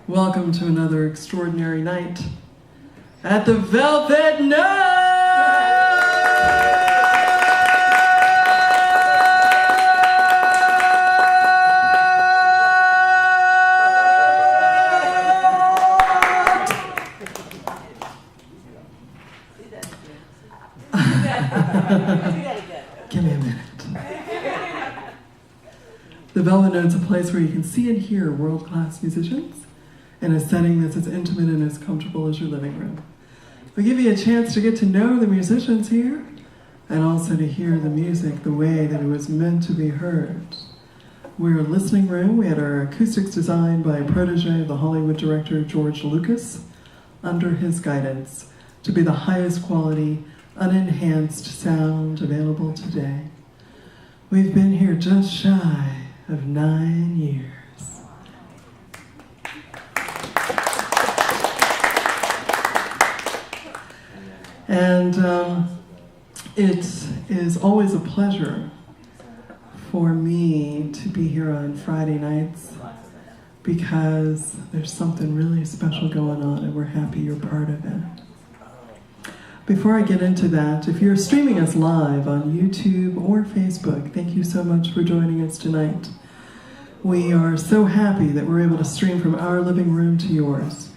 Welcome to another extraordinary night at the Velvet Note! Give me a minute. The Velvet Note's a place where you can see and hear world-class musicians in a setting that's as intimate and as comfortable as your living room. We give you a chance to get to know the musicians here and also to hear the music the way that it was meant to be heard. We're a listening room. We had our acoustics designed by a protege of the Hollywood director George Lucas under his guidance to be the highest quality, unenhanced sound available today. We've been here just shy of 9 years. And it is always a pleasure for me to be here on Friday nights because there's something really special going on and we're happy you're part of it. Before I get into that, if you're streaming us live on YouTube or Facebook, thank you so much for joining us tonight. We are so happy that we're able to stream from our living room to yours.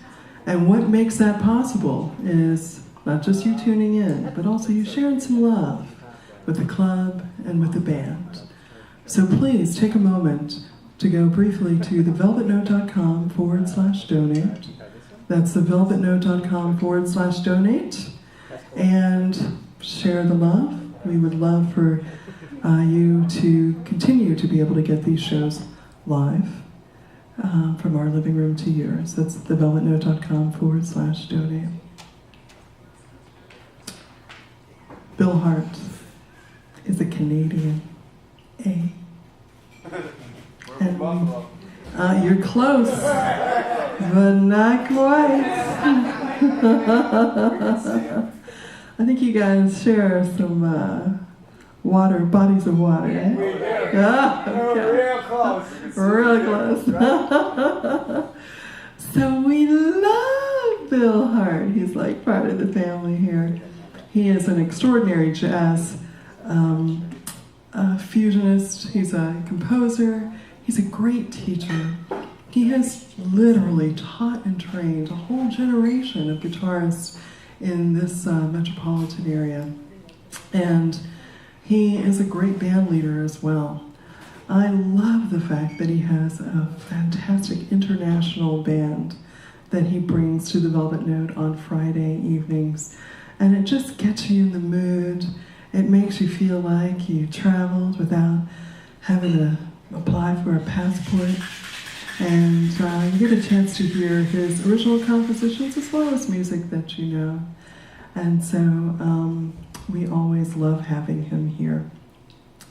And what makes that possible is not just you tuning in, but also you sharing some love with the club and with the band. So please take a moment to go briefly to thevelvetnote.com/donate. That's thevelvetnote.com/donate. And share the love. We would love for you to continue to be able to get these shows live from our living room to yours. That's thevelvetnote.com/donate. Bill Hart is a Canadian. And you're close, but not quite. I think you guys share some bodies of water, eh? Yeah, okay. Real close. Real close. So we love Bill Hart. He's like part of the family here. He is an extraordinary jazz fusionist. He's a composer. He's a great teacher. He has literally taught and trained a whole generation of guitarists in this metropolitan area. And he is a great band leader as well. I love the fact that he has a fantastic international band that he brings to the Velvet Note on Friday evenings. And it just gets you in the mood. It makes you feel like you traveled without having to apply for a passport. And you get a chance to hear his original compositions as well as music that you know. And so we always love having him here,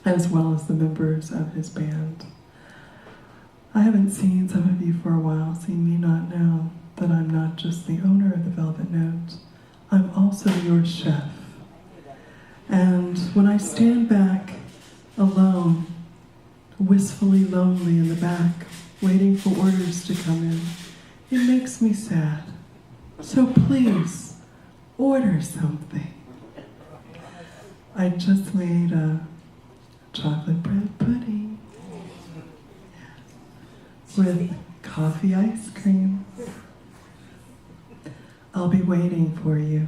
as well as the members of his band. I haven't seen some of you for a while, so you may not know that I'm not just the owner of the Velvet Note. I'm also your chef. And when I stand back alone, wistfully lonely in the back, waiting for orders to come in, it makes me sad. So please, order something. I just made a chocolate bread pudding with coffee ice cream. I'll be waiting for you.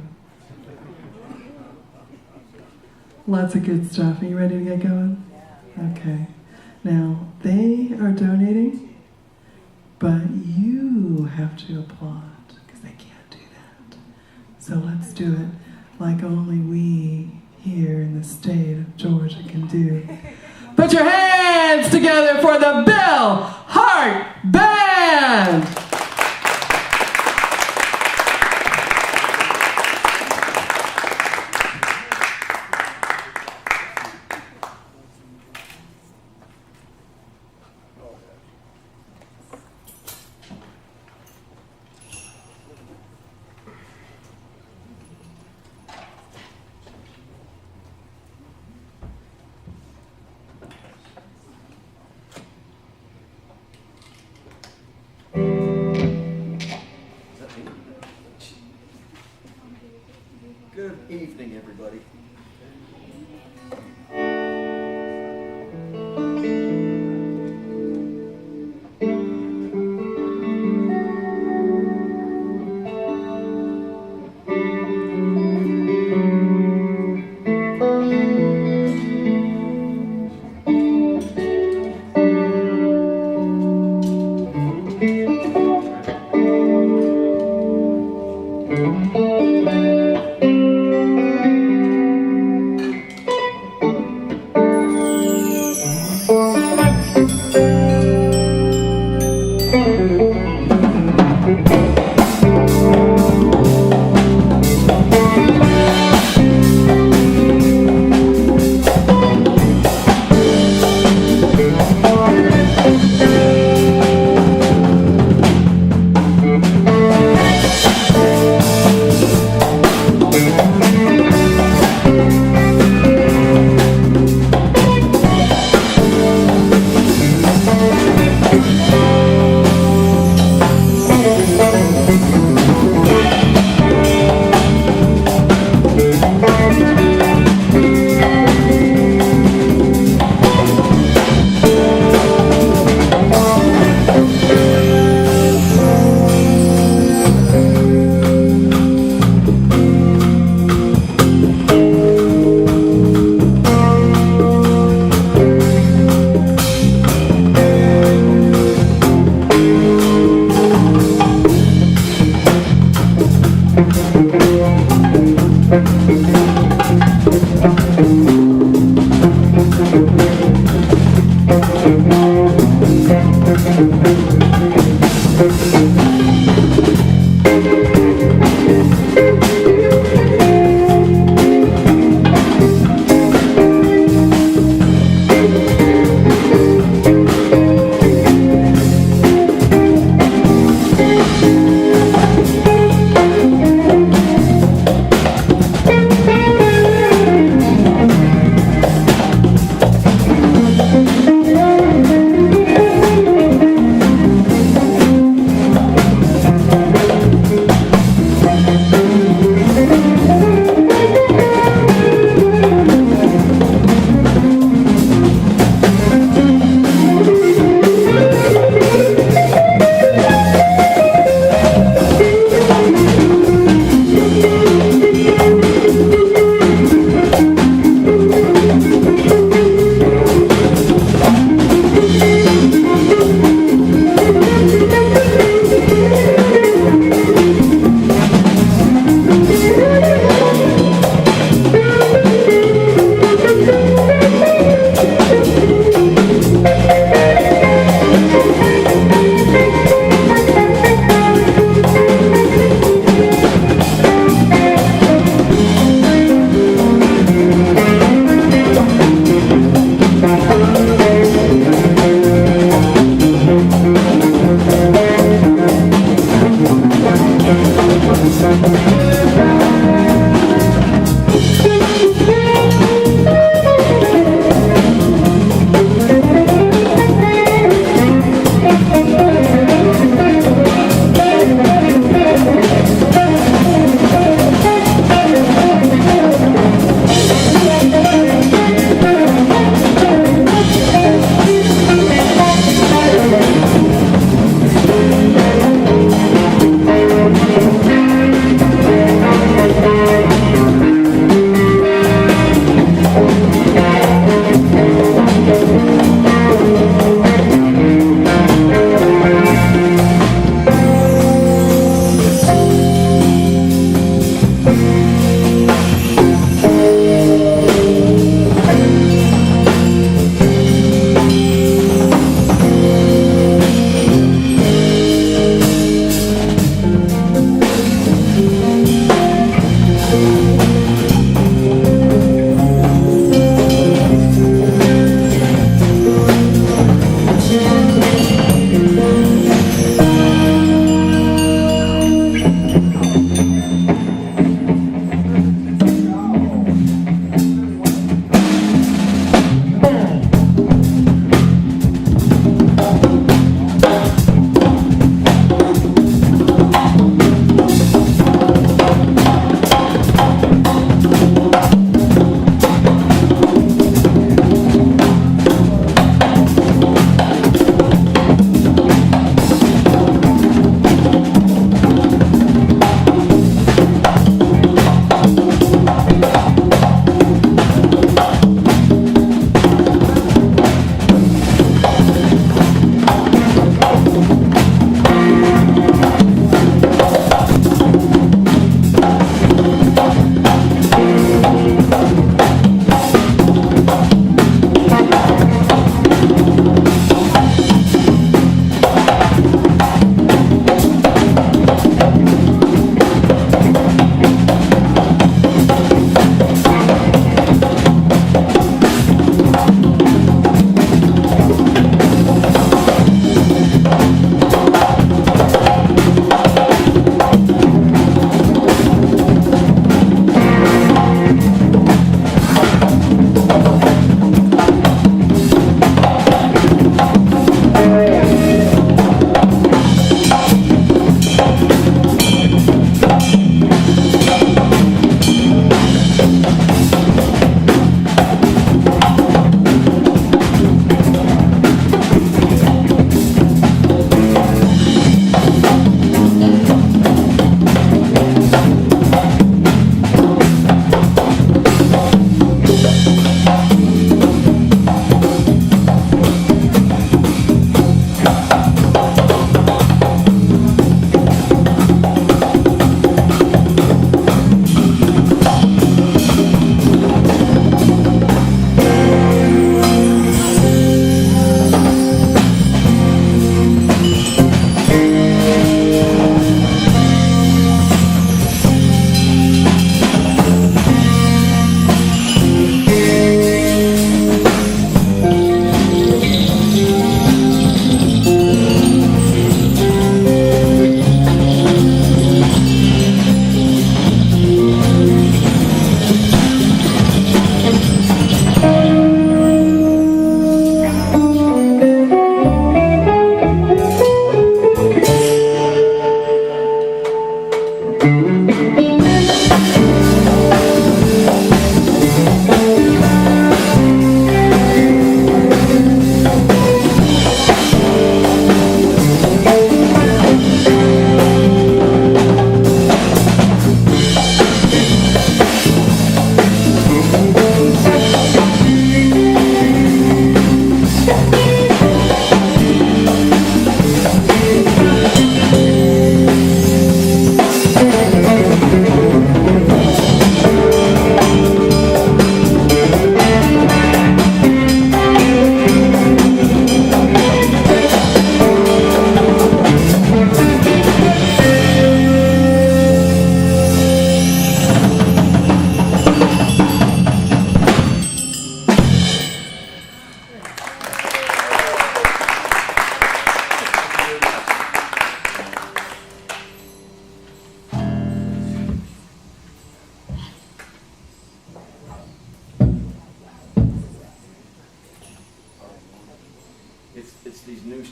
Lots of good stuff. Are you ready to get going? Okay. Now, they are donating, but you have to applaud, because they can't do that. So let's do it like only we here in the state of Georgia can do. Put your hands together for the Bill Hart Band!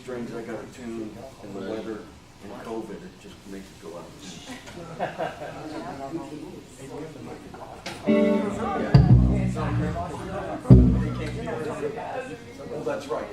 strings I got to tune, and the weather and COVID, it just makes it go out. Well, that's right.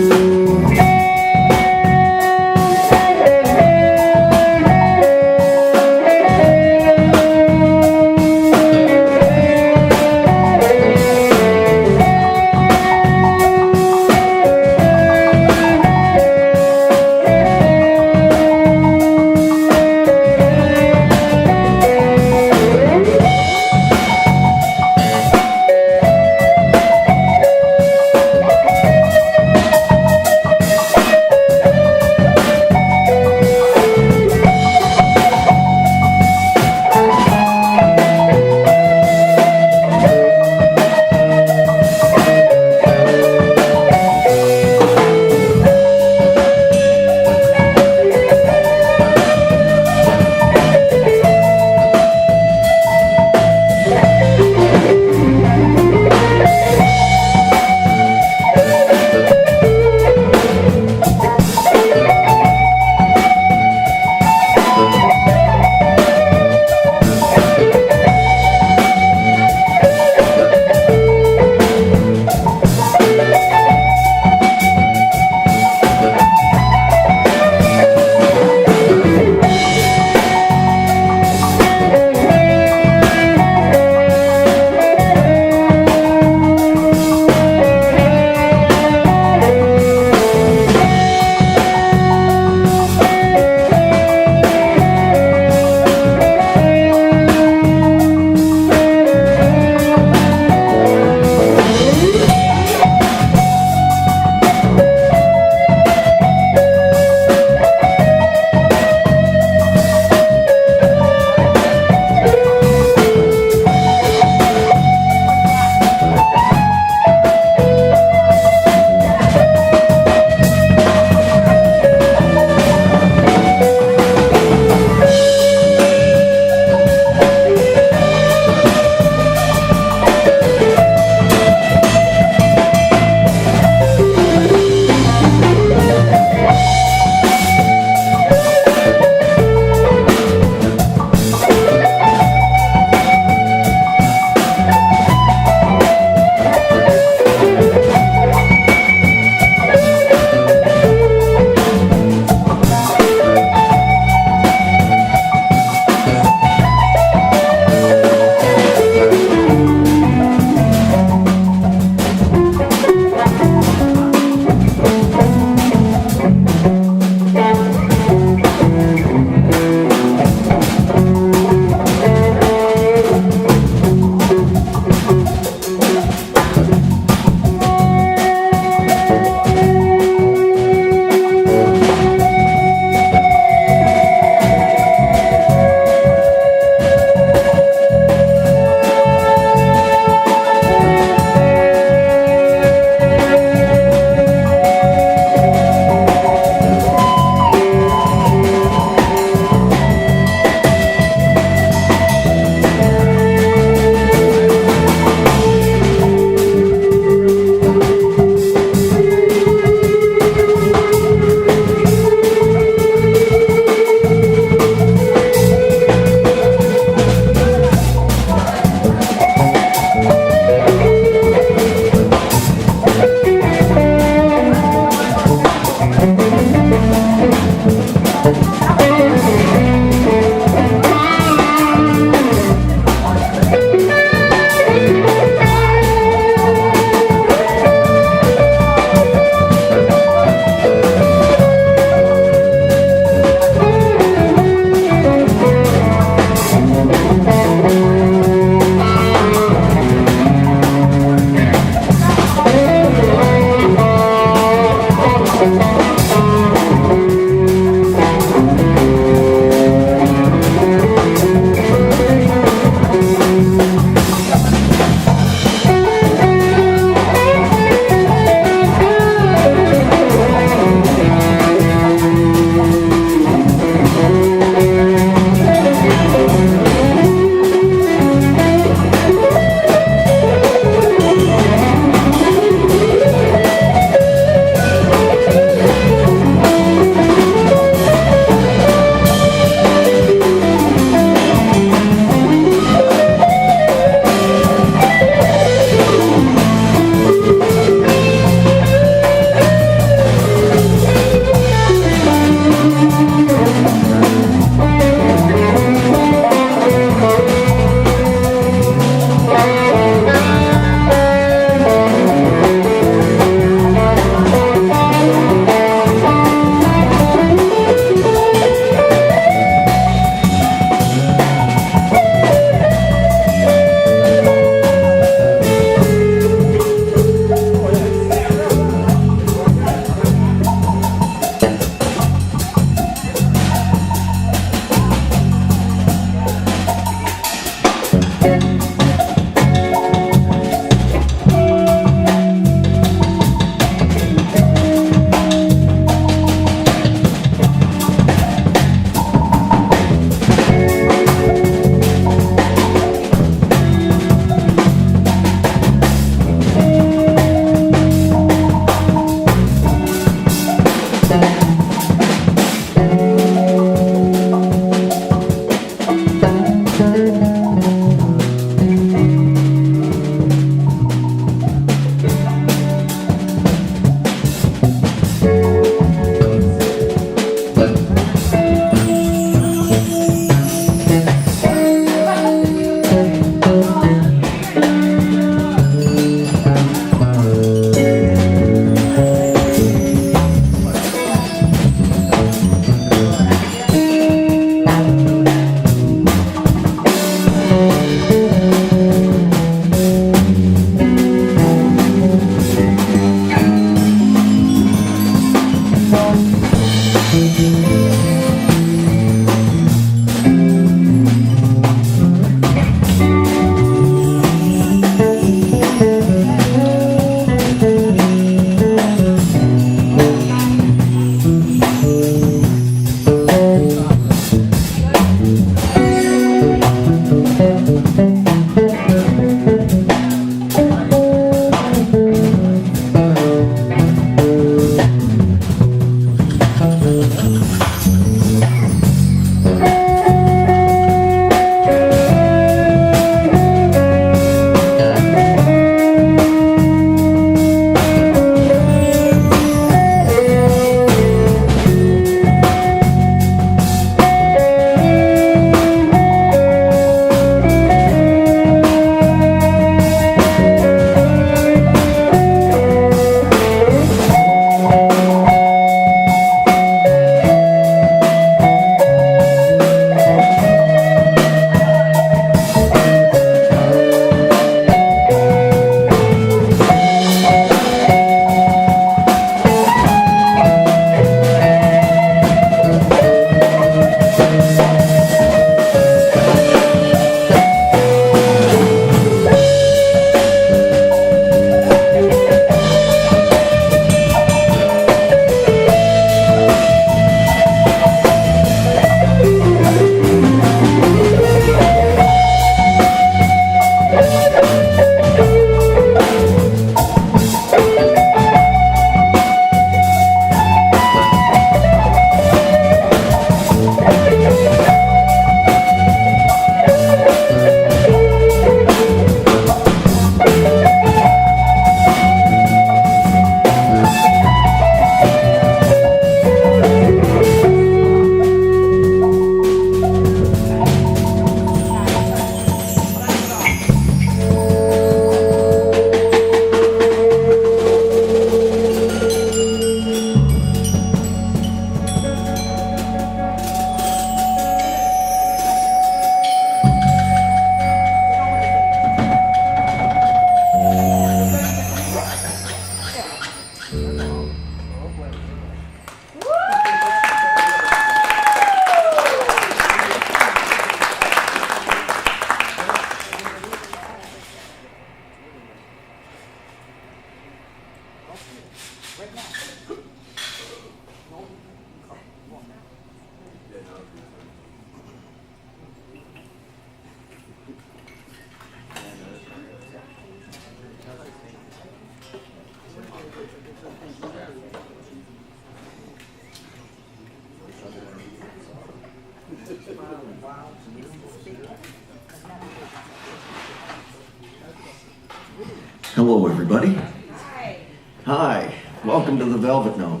Hello, everybody. Hi. Hi. Welcome to the Velvet Note.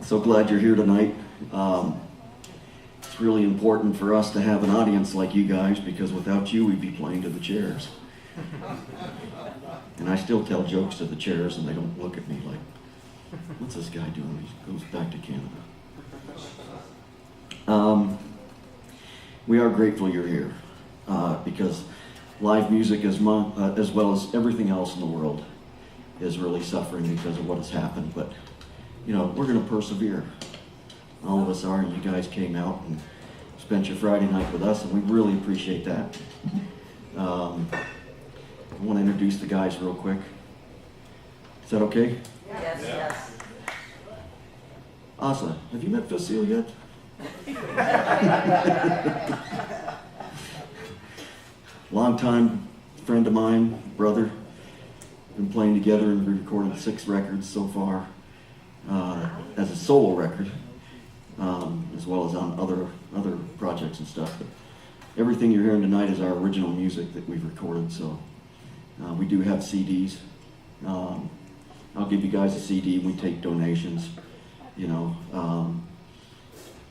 So glad you're here tonight. It's really important for us to have an audience like you guys, because without you, we'd be playing to the chairs. And I still tell jokes to the chairs, and they don't look at me like, what's this guy doing? He goes back to Canada. We are grateful you're here, because live music, as well as everything else in the world, is really suffering because of what has happened. But, you know, we're going to persevere. All of us are, and you guys came out and spent your Friday night with us, and we really appreciate that. I want to introduce the guys real quick. Is that okay? Yes, yes. Ahsa, have you met Fasil yet? Longtime friend of mine, brother. Been playing together, and we recorded 6 records so far as a solo record, as well as on other projects and stuff. But everything you're hearing tonight is our original music that we've recorded. So we do have CDs. I'll give you guys a CD. We take donations, you know.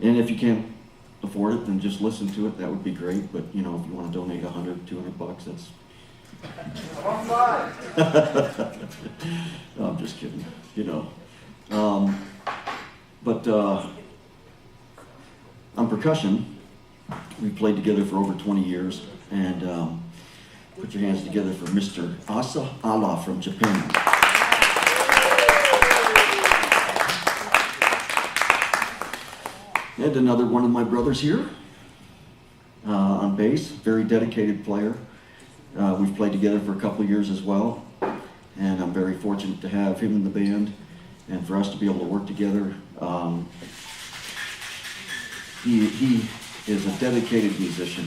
And if you can't afford it, then just listen to it. That would be great. But, you know, if you want to donate $100, $200, that's... No, I'm just kidding, you know. But on percussion, we played together for over 20 years. And put your hands together for Mr. Ahsa Ahla from Japan. And another one of my brothers here on bass, very dedicated player. We've played together for a couple of years as well, and I'm very fortunate to have him in the band and for us to be able to work together. He is a dedicated musician,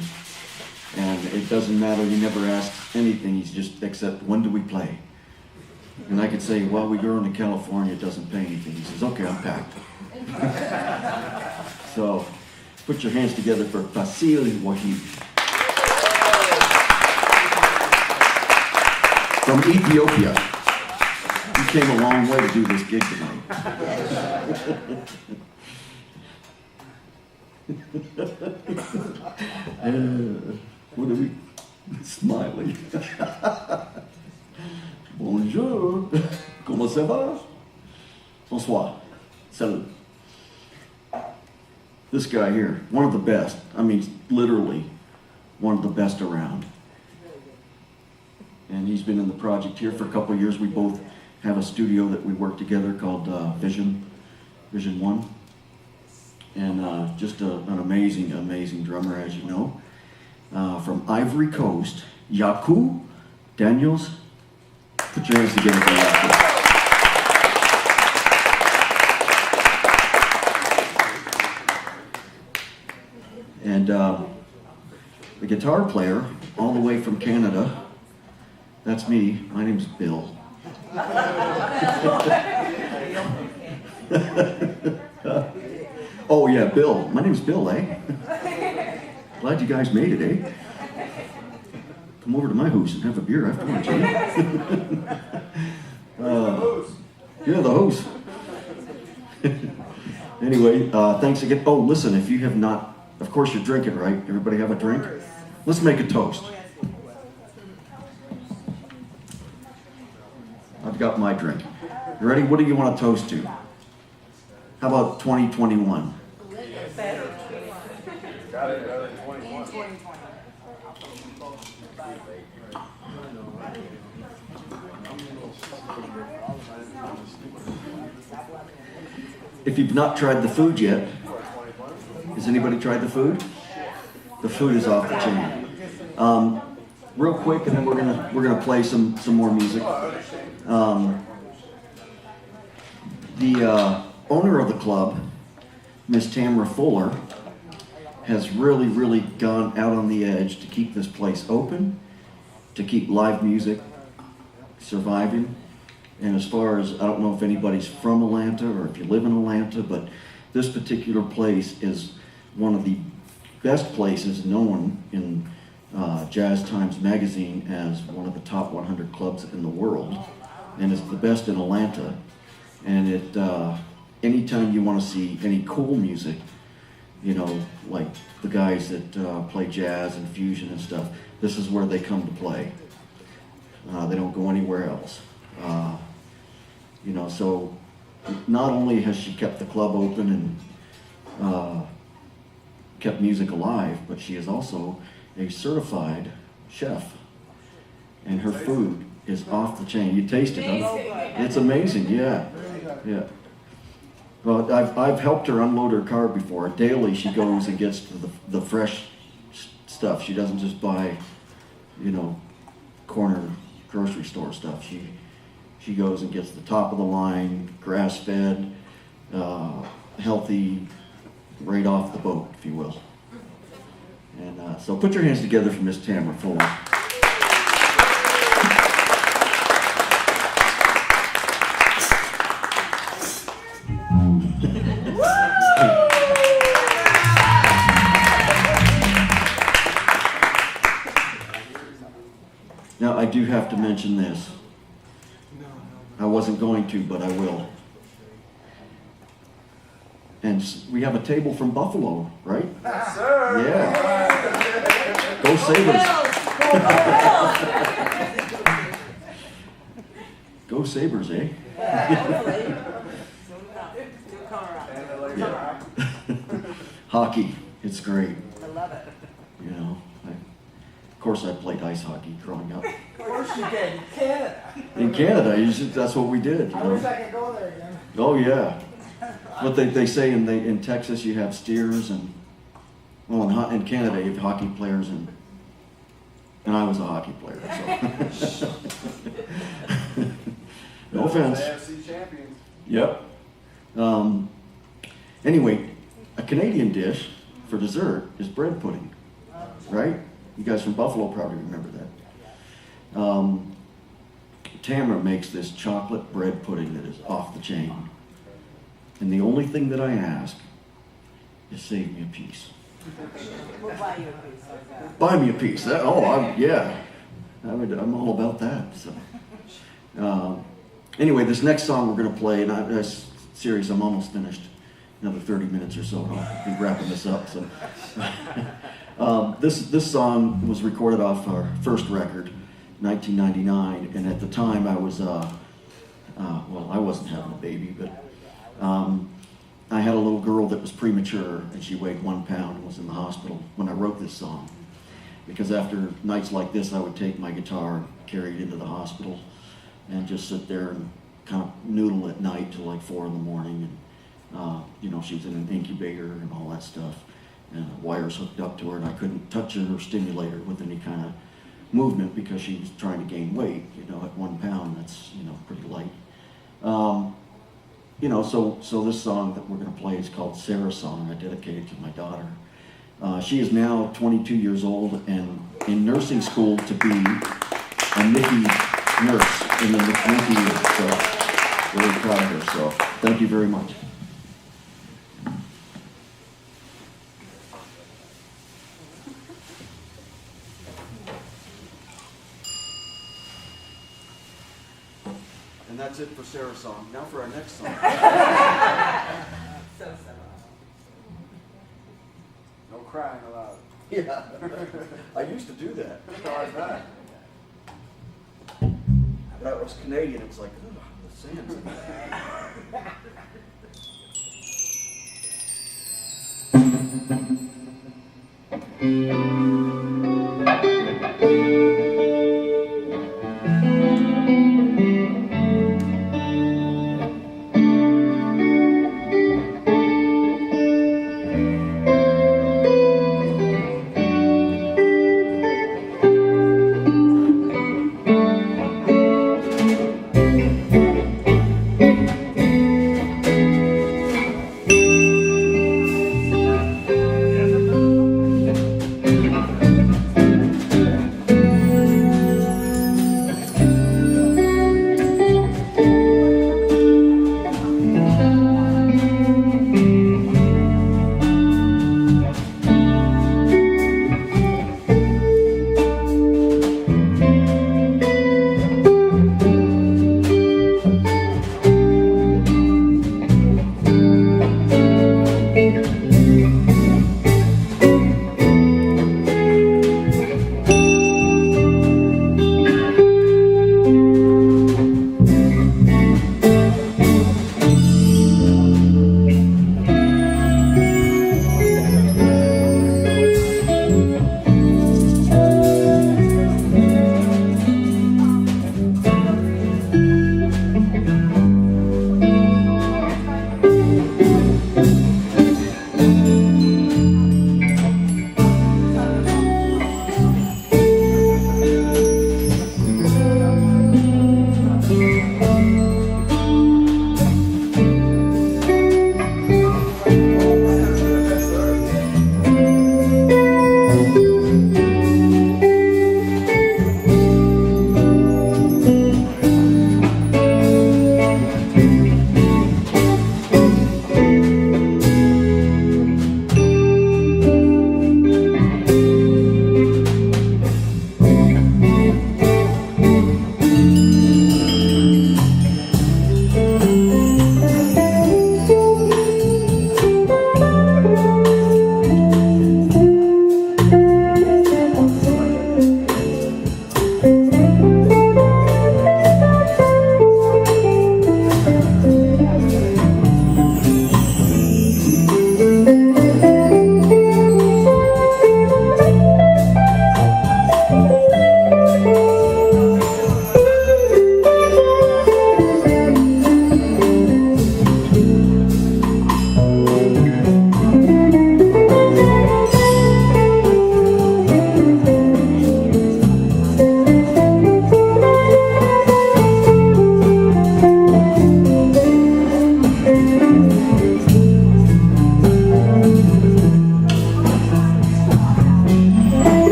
and it doesn't matter, he never asks anything, he's just, except when do we play? And I could say, well, we're going to California, it doesn't pay anything. He says, okay, I'm packed. So, put your hands together for Fasil Wubhib from Ethiopia. He came a long way to do this gig tonight. What are we smiling? Bonjour. Comment ça va? Bonsoir. Salut. This guy here, one of the best. I mean, literally, one of the best around. And he's been in the project here for a couple of years. We both have a studio that we work together called Vision 1. And just an amazing, amazing drummer, as you know. From Ivory Coast, Yakou Daniel. Put your hands together for Yakou. And the guitar player, all the way from Canada, that's me. My name's Bill. Oh yeah, Bill. My name's Bill, eh? Glad you guys made it, eh? Come over to my house and have a beer afterwards, eh? Yeah, the host. Anyway, thanks again. Oh, listen, if you have not, of course you're drinking, right? Everybody have a drink? Let's make a toast. I've got my drink. You ready? What do you want to toast to? How about 2021? Got it, 2020. if you've not tried the food yet, has anybody tried the food? The food is off the chain. Real quick, and then we're gonna play some more music. The owner of the club, Miss Tamara Fuller, has really gone out on the edge to keep this place open, to keep live music surviving. And as far as, I don't know if anybody's from Atlanta or if you live in Atlanta, but this particular place is one of the best places known in Jazz Times magazine as one of the top 100 clubs in the world, and it's the best in Atlanta. And it, anytime you want to see any cool music, you know, like the guys that play jazz and fusion and stuff, this is where they come to play. They don't go anywhere else. You know, so not only has she kept the club open and kept music alive, but she is also a certified chef. And her food is off the chain. You taste it, huh? It's amazing, yeah. Yeah. Well, I've helped her unload her car before. Daily she goes and gets the fresh stuff. She doesn't just buy, you know, corner grocery store stuff. She goes and gets the top of the line, grass-fed, healthy, right off the boat, if you will. And so put your hands together for Miss Tamara Fuller. Now, I do have to mention this. I wasn't going to, but I will. And we have a table from Buffalo, right? Yes, sir. Yeah. Go Sabres. Go Sabres, eh? Yeah. Hockey, it's great. I love it. You know, of course I played ice hockey growing up. Of course you did. In Canada. In Canada, that's what we did. You I know? wish I could go there again. Oh yeah. But they say in Texas you have steers, and well in Canada you have hockey players, and I was a hockey player. So. No offense. AFC champions. Yep. Anyway, a Canadian dish for dessert is bread pudding, right? You guys from Buffalo probably remember that. Tamara makes this chocolate bread pudding that is off the chain. And the only thing that I ask is save me a piece. We'll buy you a piece like that. Buy me a piece. I'm all about that. So, anyway, this next song we're going to play, and this series I'm almost finished. Another 30 minutes or so, and I'll be wrapping this up. So, this song was recorded off our first record, 1999, and at the time I was, I wasn't having a baby, but I had a little girl that was premature, and she weighed 1 pound and was in the hospital when I wrote this song. Because after nights like this, I would take my guitar and carry it into the hospital and just sit there and kind of noodle at night till like 4 in the morning. And you know, she was in an incubator and all that stuff, and wires hooked up to her, and I couldn't touch her or stimulate her with any kind of movement because she was trying to gain weight. You know, at 1 pound, that's, you know, pretty light. You know, so this song that we're going to play is called Sarah's Song. I dedicate it to my daughter. She is now 22 years old and in nursing school to be a NICU nurse in the NICU. So very proud of her. So thank you very much. And that's it for Sarah's song. Now for our next song. So simple. No crying allowed. Yeah, I used to do that. So I bet. That was Canadian. It was like, ugh, the sand's in there.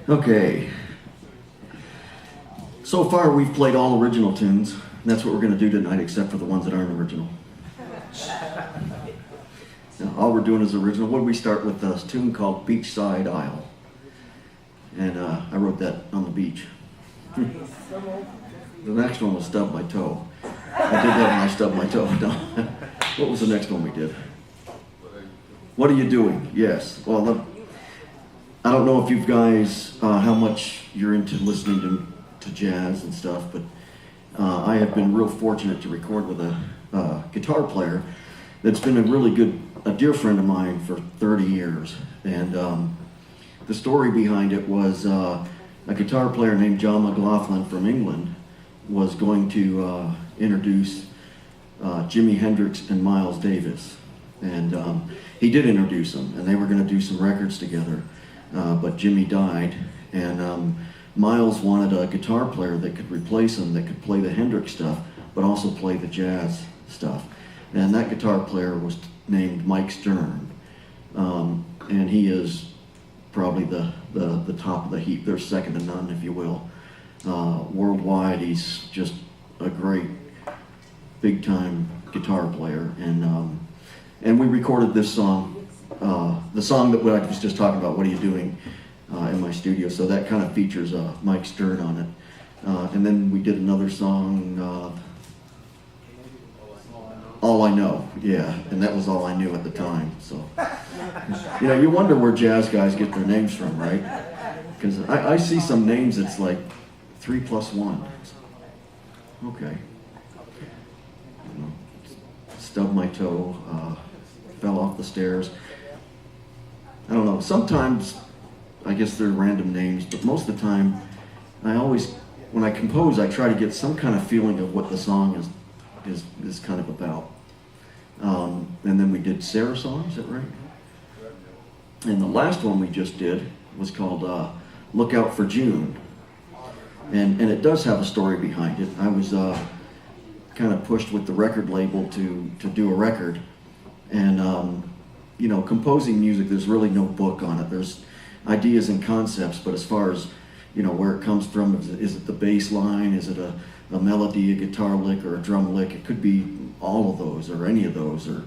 Okay. So far, we've played all original tunes. That's what we're going to do tonight, except for the ones that aren't original. Now, all we're doing is original. What did we start with? A tune called Beachside Isle. And I wrote that on the beach. The next one was Stub My Toe. I did that when I stubbed my toe. No. What was the next one we did? What are you doing? Yes. Well, I don't know if you guys, how much you're into listening to jazz and stuff, but I have been real fortunate to record with a guitar player that's been a dear friend of mine for 30 years. And the story behind it was a guitar player named John McLaughlin from England was going to introduce Jimi Hendrix and Miles Davis. And he did introduce them, and they were going to do some records together, but Jimmy died, and Miles wanted a guitar player that could replace him, that could play the Hendrix stuff, but also play the jazz stuff. And that guitar player was named Mike Stern, and he is probably the top of the heap. There's second to none, if you will. Worldwide, he's just a great big-time guitar player, and we recorded this song, the song that I was just talking about, What Are You Doing, in my studio. So that kind of features Mike Stern on it. And then we did another song, All I Know, yeah, and that was all I knew at the time. So, you wonder where jazz guys get their names from, right? Because I see some names that's like 3 + 1. Okay. Stubbed my toe, fell off the stairs. I don't know, sometimes I guess they're random names, but most of the time when I compose, I try to get some kind of feeling of what the song is kind of about. And then we did Sarah Song, is that right? And the last one we just did was called Look Out for June. And it does have a story behind it. I was kind of pushed with the record label to do a record. And, composing music, there's really no book on it. There's ideas and concepts, but as far as, where it comes from, is it the bass line, is it a melody, a guitar lick, or a drum lick? It could be all of those, or any of those, or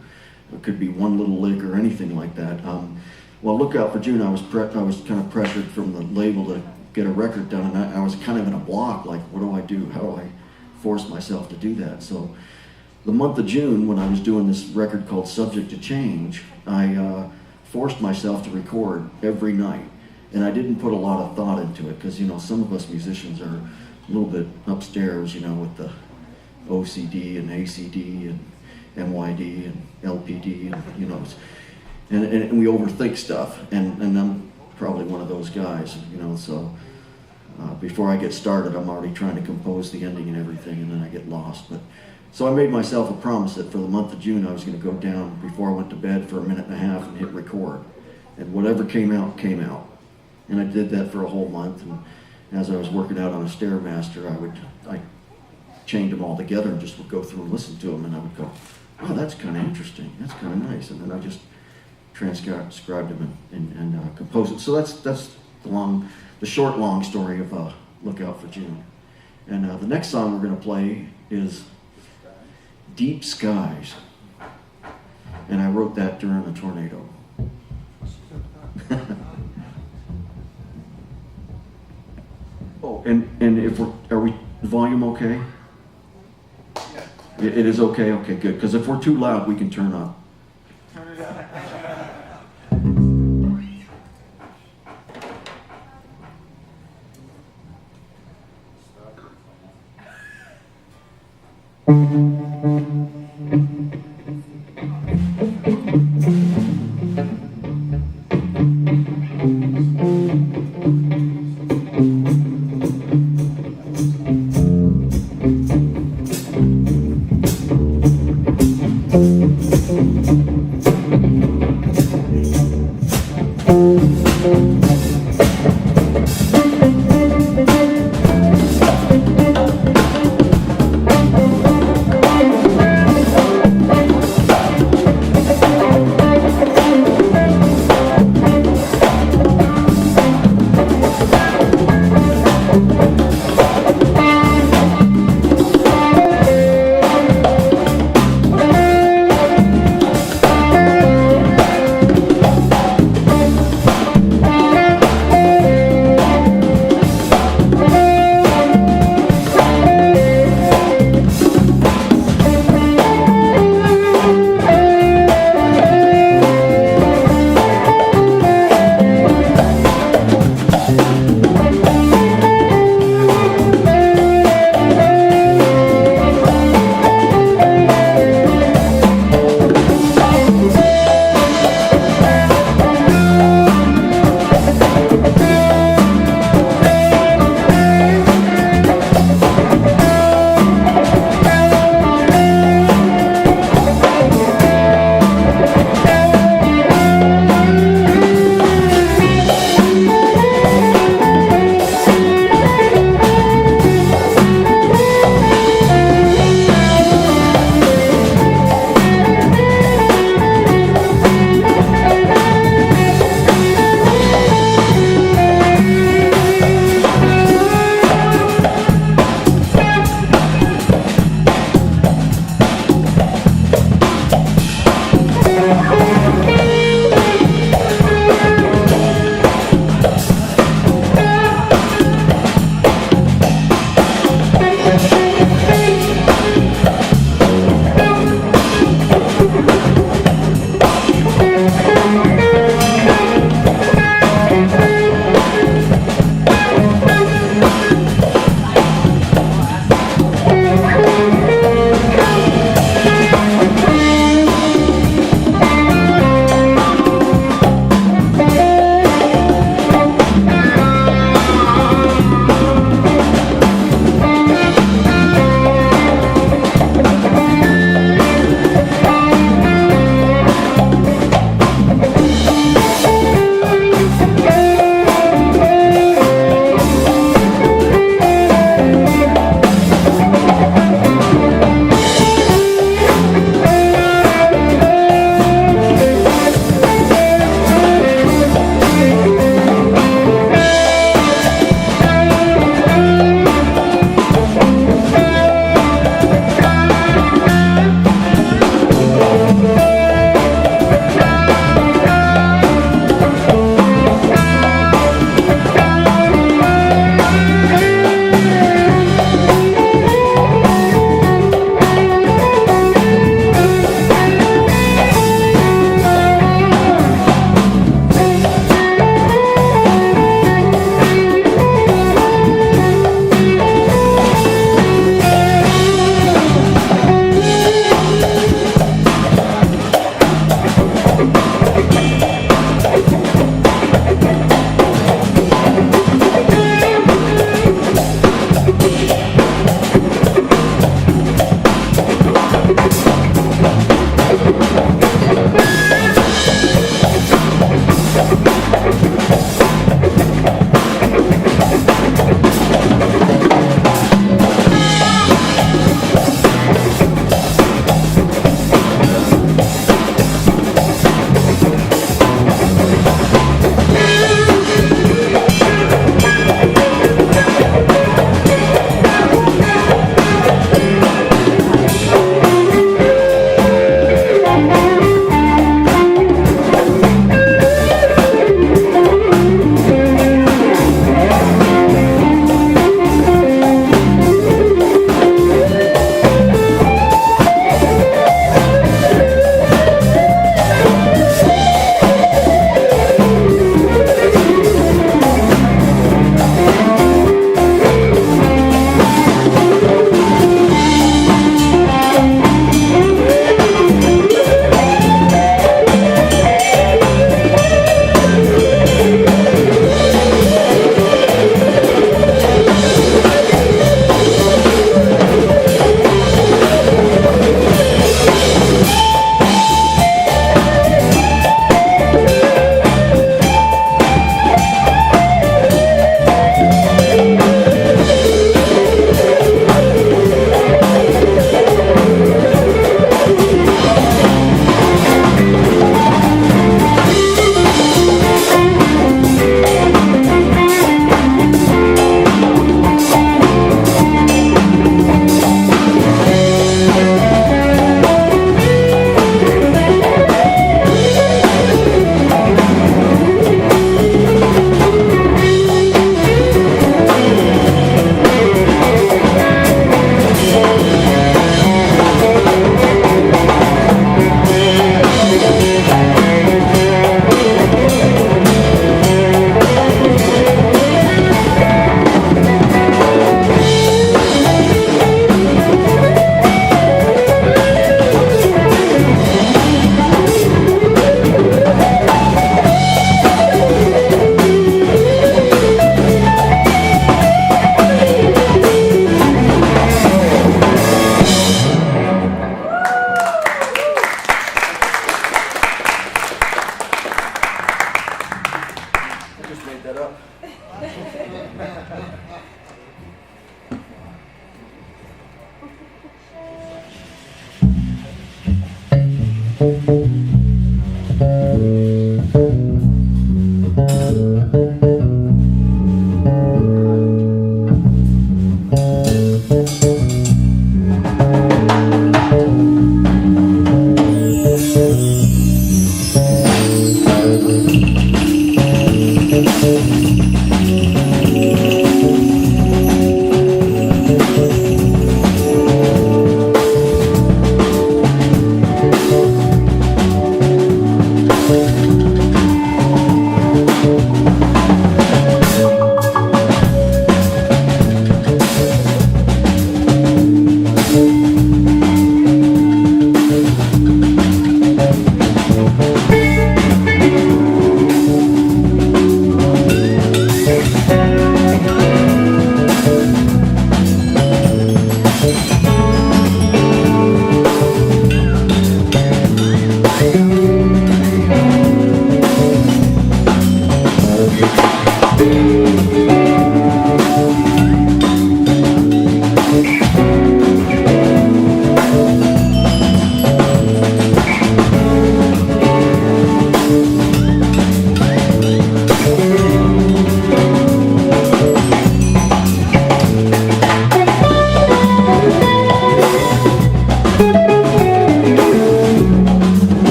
it could be one little lick, or anything like that. Well, Look Out for June, I was kind of pressured from the label to get a record done, and I was kind of in a block, like, what do I do? How do I force myself to do that? So the month of June, when I was doing this record called Subject to Change, I forced myself to record every night. And I didn't put a lot of thought into it, because, some of us musicians are a little bit upstairs, with the OCD and ACD and MYD and LPD, and we overthink stuff. And I'm probably one of those guys, so before I get started, I'm already trying to compose the ending and everything, and then I get lost. So I made myself a promise that for the month of June, I was going to go down before I went to bed for a minute and a half and hit record. And whatever came out, came out. And I did that for a whole month. And as I was working out on a Stairmaster, I chained them all together and just would go through and listen to them. And I would go, oh, that's kind of interesting. That's kind of nice. And then I just transcribed them and composed it. So that's the short, long story of Look Out for June. And the next song we're going to play is Deep Skies. And I wrote that during a tornado. Oh, and if are we volume okay? Yeah. It is okay? Okay, good. Because if we're too loud, we can turn up. Turn it up.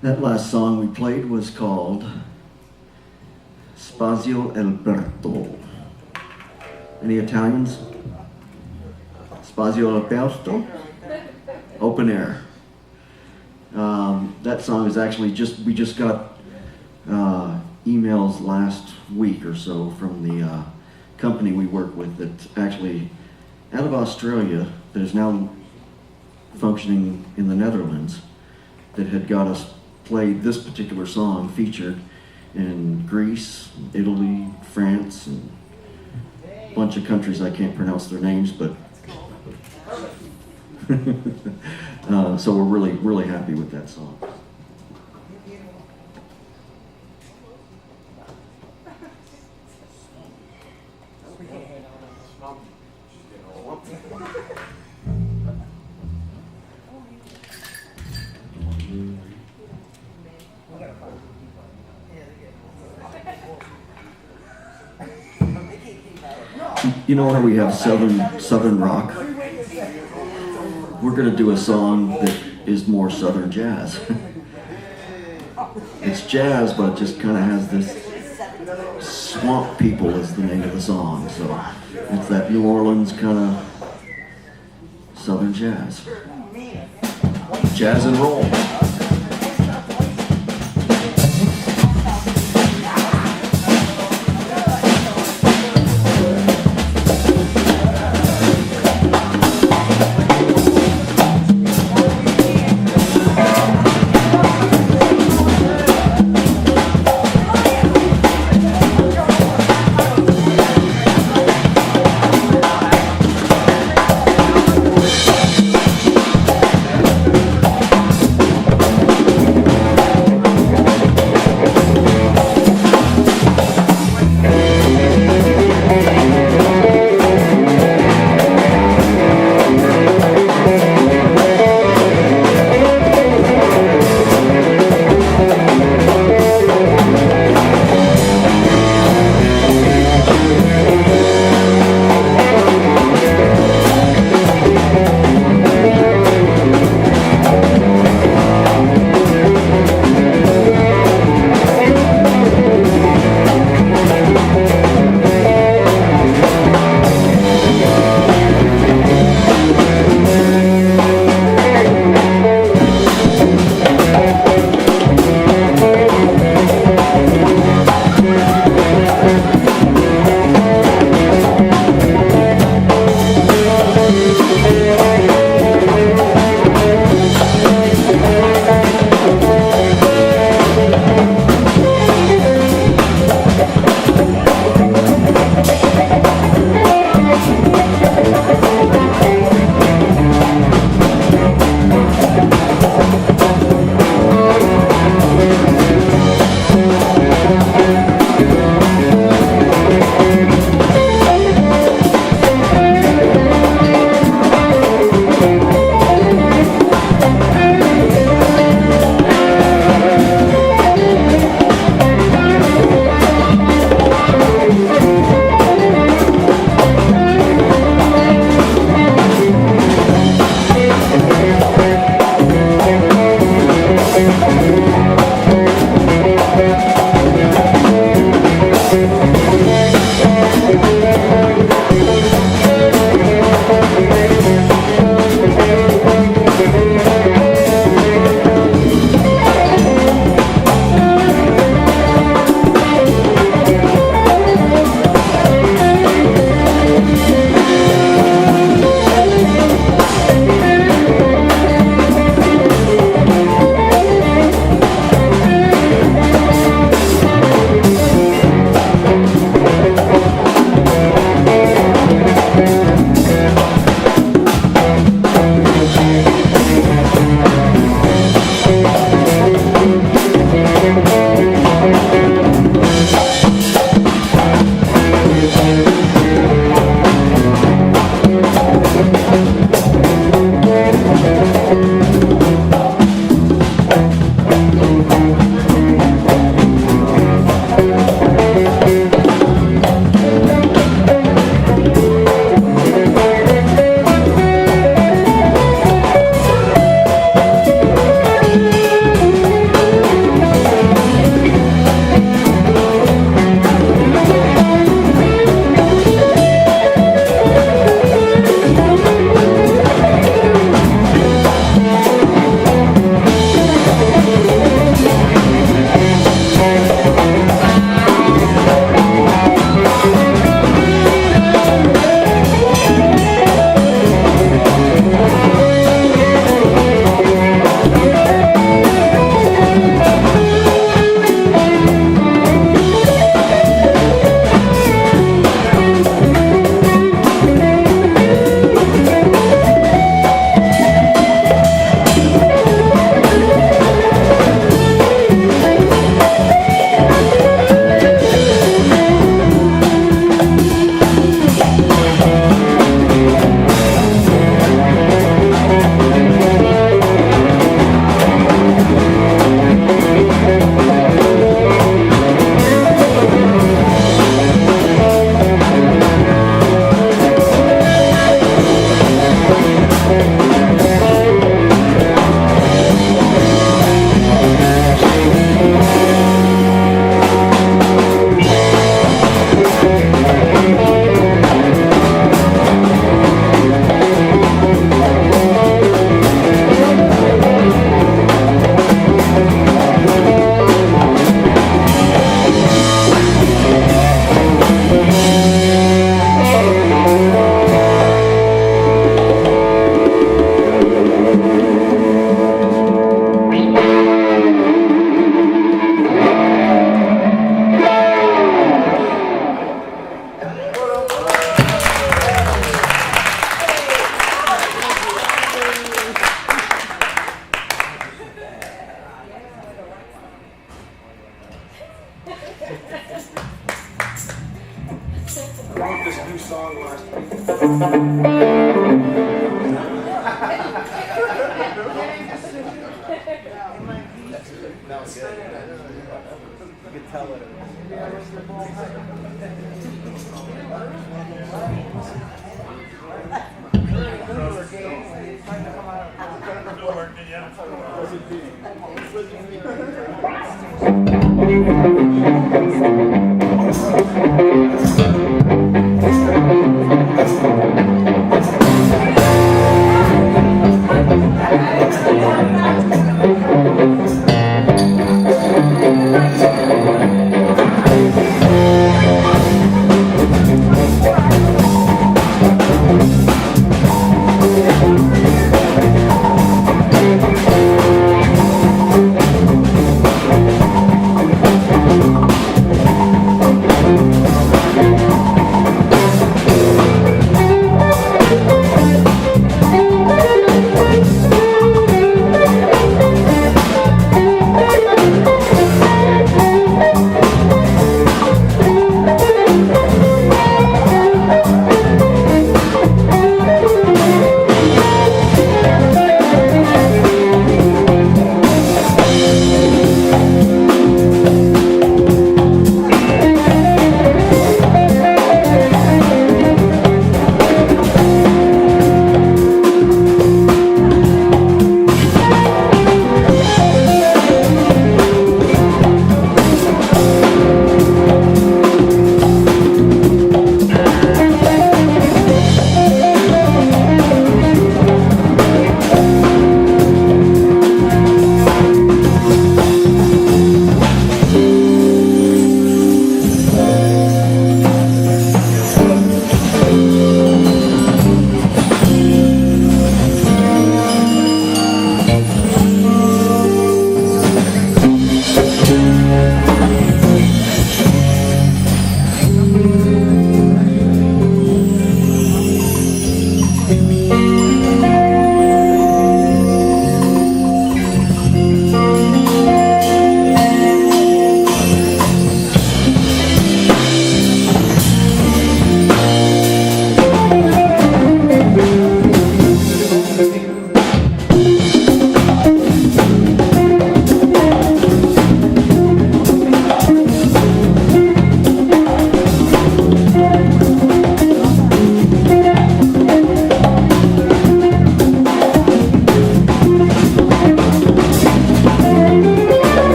That last song we played was called Spazio Alberto. Any Italians? Spazio Alberto? Open air. That song is actually we just got emails last week or so from the company we work with that's actually out of Australia that is now functioning in the Netherlands, that had got us played this particular song featured in Greece, Italy, France, and a bunch of countries I can't pronounce their names, but so we're really, really happy with that song. You know how we have southern rock? We're going to do a song that is more southern jazz. It's jazz, but it just kind of has this Swamp People is the name of the song. So it's that New Orleans kind of southern jazz. Jazz and roll.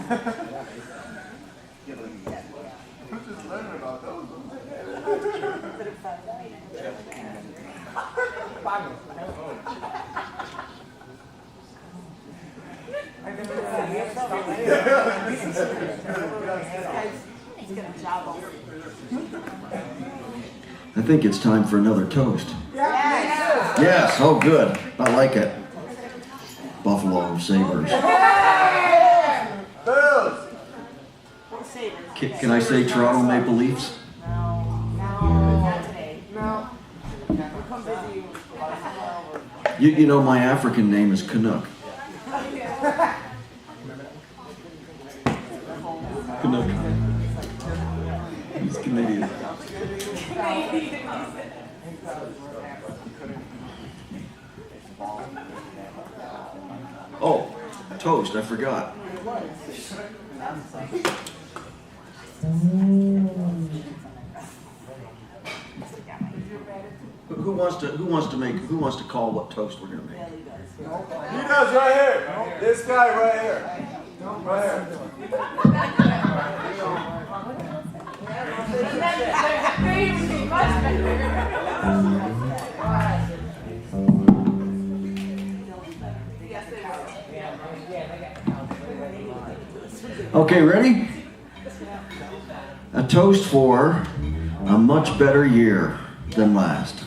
just learning about those. I think it's time for another toast. Yes, oh good. I like it. Buffalo Sabres. Can I say Toronto Maple Leafs? You know my African name is Canuck. Canuck. He's Canadian. Oh, toast, I forgot. Who wants to call what toast we're gonna make? He does right here. This guy right here. Right here. Okay, ready? A toast for a much better year than last.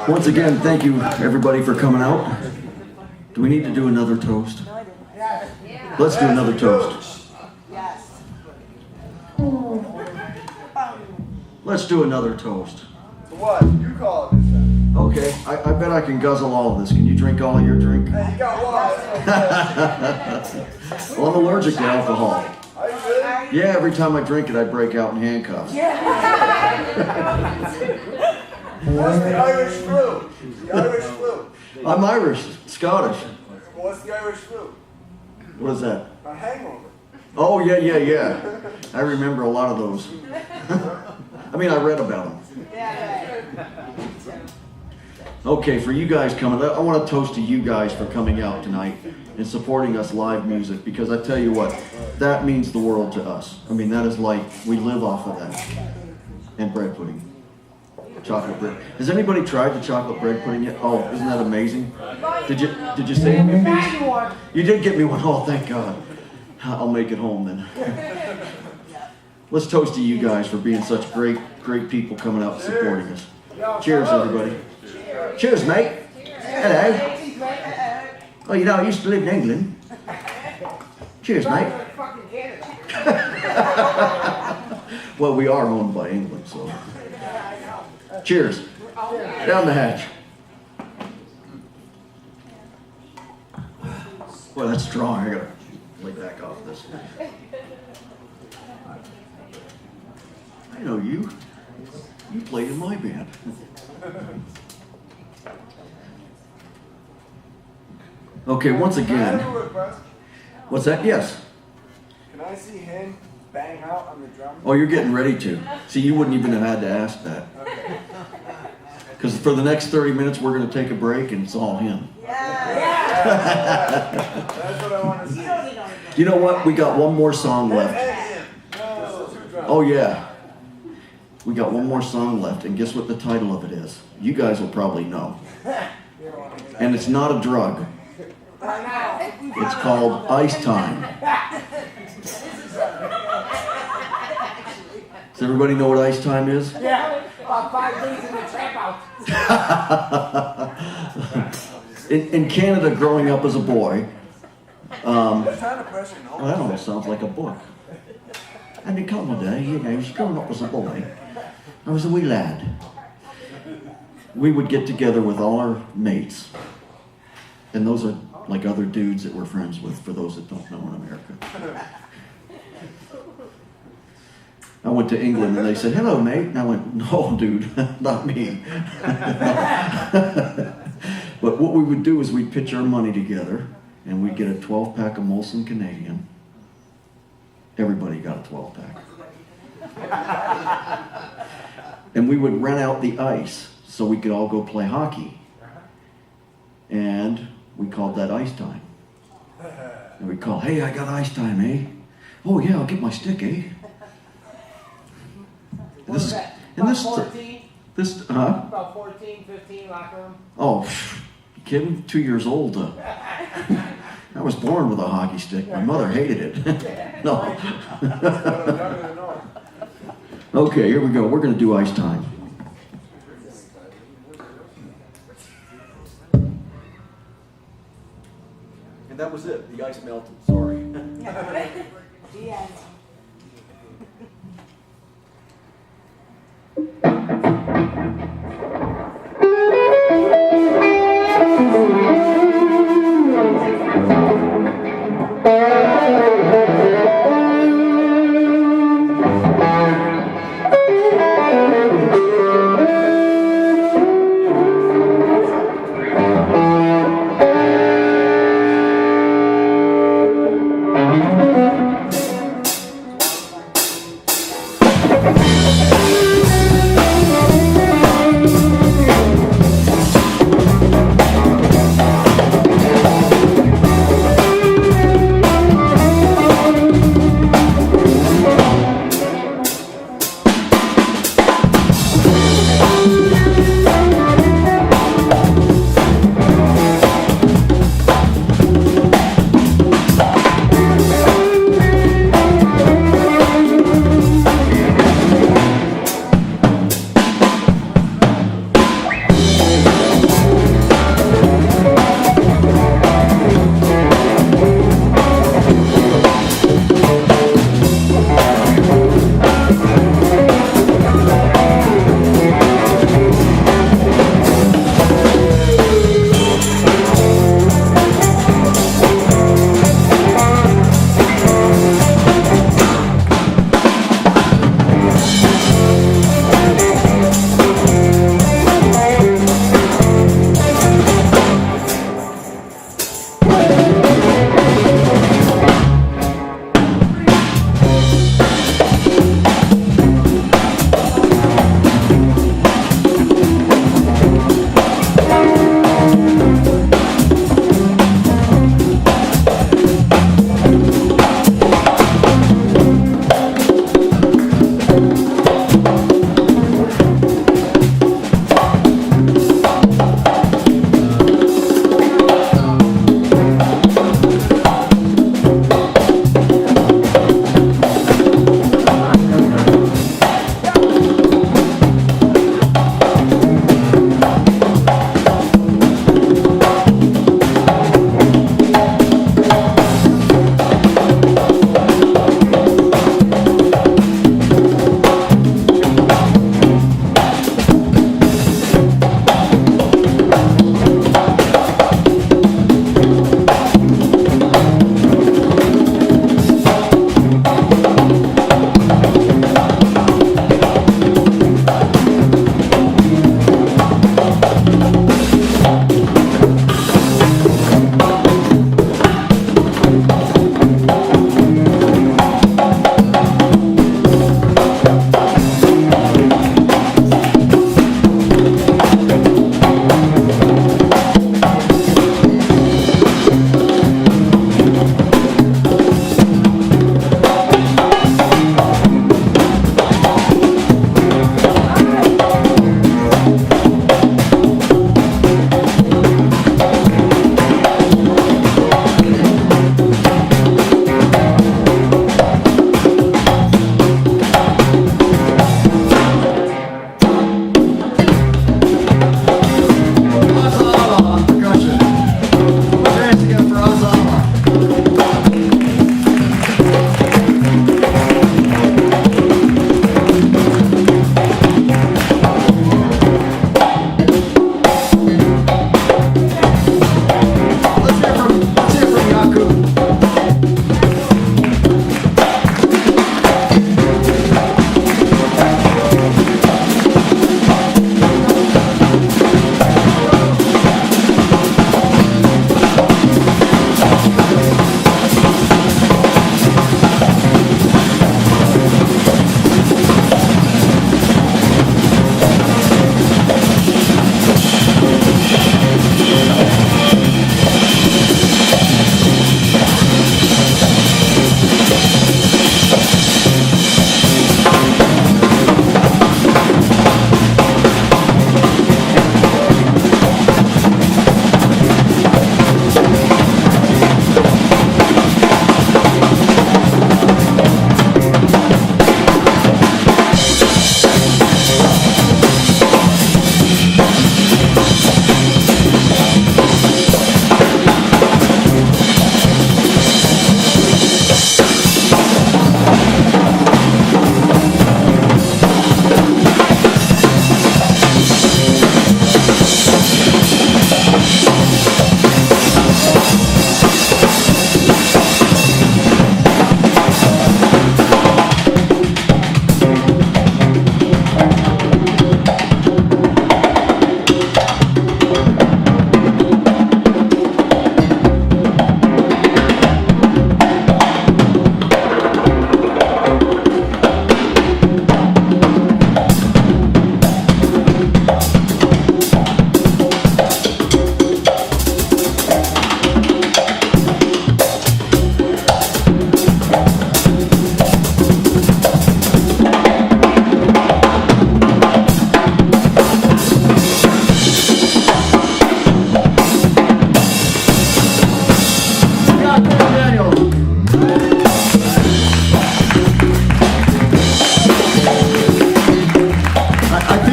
Once again, thank you everybody for coming out. Do we need to do another toast? Let's do another toast. Let's do another toast. What? You call it this time. Okay, I bet I can guzzle all of this. Can you drink all of your drink? Hey, you got one. Well, I'm allergic to alcohol. Are you good? Yeah, every time I drink it, I break out in handcuffs. What's the Irish flu? The Irish flu. I'm Irish, Scottish. What's the Irish flu? What is that? A hangover. Oh, yeah. I remember a lot of those. I mean, I read about them. Okay, for you guys coming, I want to toast to you guys for coming out tonight and supporting us live music, because I tell you what, that means the world to us. I mean, that is like, we live off of that. And bread pudding. Chocolate bread. Has anybody tried the chocolate bread pudding yet? Oh, isn't that amazing? Did you say me a piece? You did get me one. Oh, thank God. I'll make it home then. Let's toast to you guys for being such great people coming out and supporting us. Cheers, everybody. Cheers, mate. Hello. Oh, you know, I used to live in England. Cheers, mate. Well, we are owned by England, so. Cheers. Down the hatch. Boy, that's strong. I gotta lay back off this. I know you. You played in my band. Okay, once again. What's that? Yes. Can I see him bang out on the drum? Oh, you're getting ready to. See, you wouldn't even have had to ask that. Because for the next 30 minutes, we're going to take a break, and it's all him. That's what I want to see. You know what? We got one more song left. Oh, yeah. We got one more song left, and guess what the title of it is? You guys will probably know. And it's not a drug. It's called Ice Time. Does everybody know what Ice Time is? Yeah, about 5 days in the trap house. In Canada, growing up as a boy, Well, that almost sounds like a book. And there come a day, you know, he's growing up as a boy. I was a wee lad. We would get together with all our mates. And those are like other dudes that we're friends with, for those that don't know in America. I went to England and they said, "Hello, mate." And I went, "No, dude, not me." But what we would do is we'd pitch our money together and we'd get a 12-pack of Molson Canadian. Everybody got a 12-pack. And we would rent out the ice so we could all go play hockey. And we called that Ice Time. And we'd call, "Hey, I got ice time, eh? Oh, yeah, I'll get my stick, eh?" What is that? About 14? About 14, 15 locker room? Oh, you kidding? 2 years old. I was born with a hockey stick. My mother hated it. No. Okay, here we go. We're going to do Ice Time. And that was it. The ice melted. Sorry. Yes.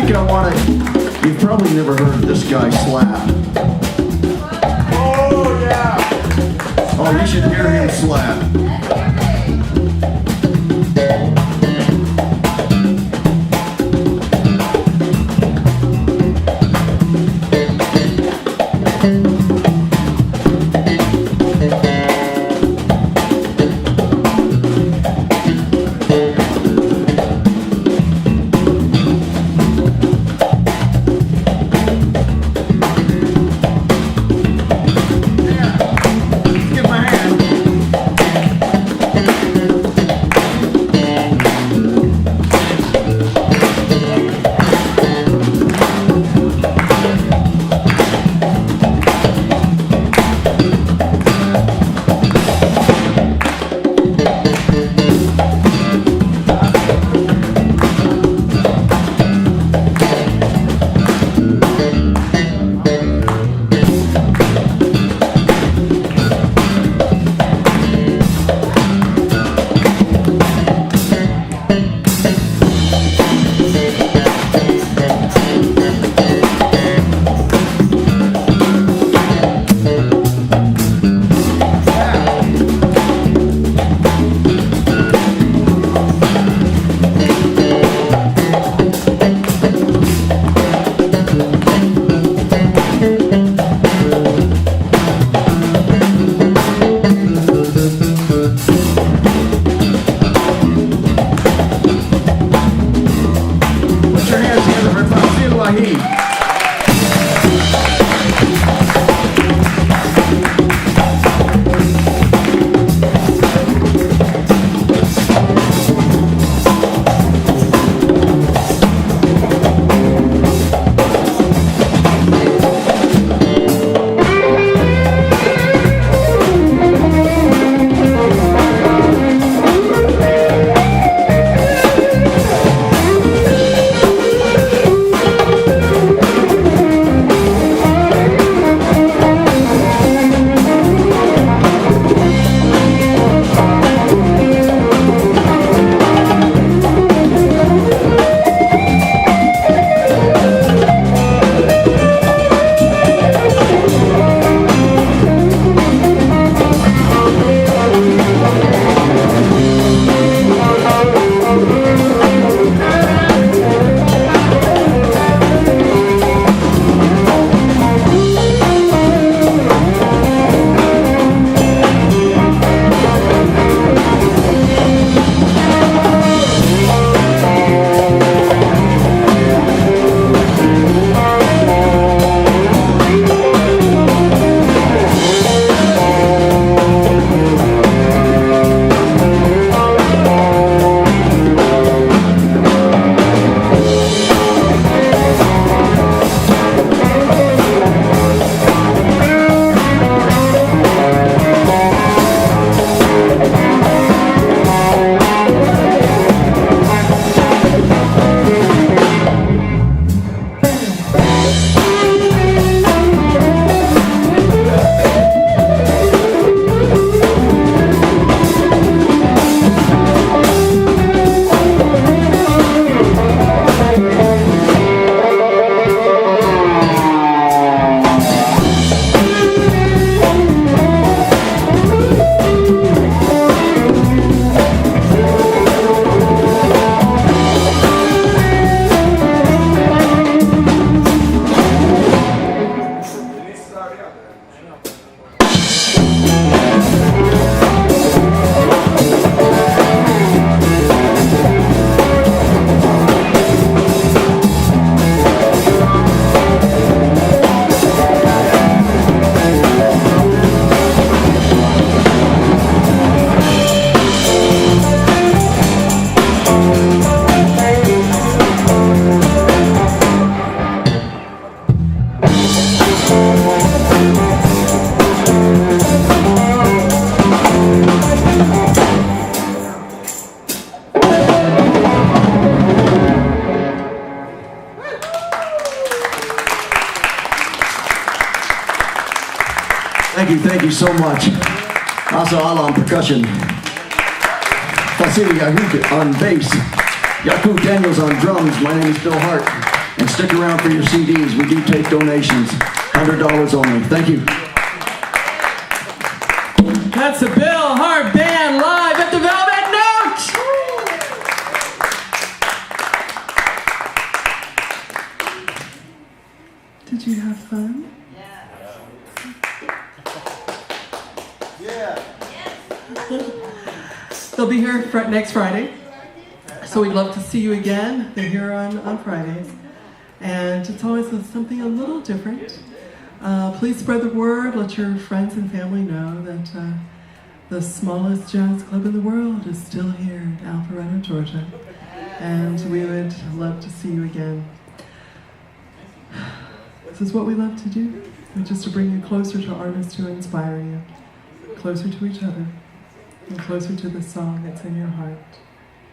think I want to, you've probably never heard this guy slap. Oh, yeah. Oh, you should hear him slap. Thank you so much. Ahsa Ahla on percussion. Fasil Wubhib on bass. Yakou Daniel's on drums. My name is Bill Hart. And And stick around for your CDs. We do take donations. $100 only. Thank you. That's the Bill Hart Band live at the Velvet Note! Did you have fun? Yeah. They'll be here next Friday. So we'd love to see you again. They're here on Fridays. And it's always something a little different. Please spread the word. Let your friends and family know that the smallest jazz club in the world is still here in Alpharetta, Georgia. And we would love to see you again. This is what we love to do. Just to bring you closer to artists who inspire you. Closer to each other. And closer to the song that's in your heart.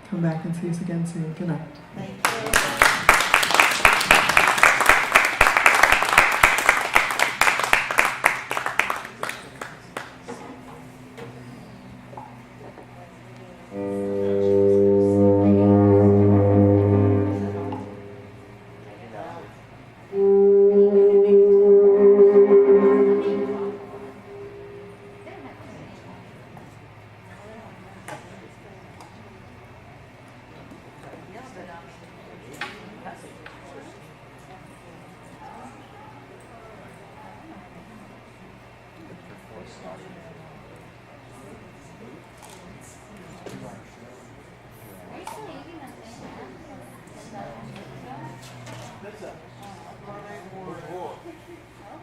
Come back and see us again soon. Good night. Thank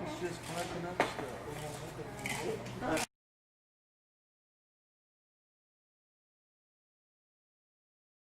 It's just collecting up stuff.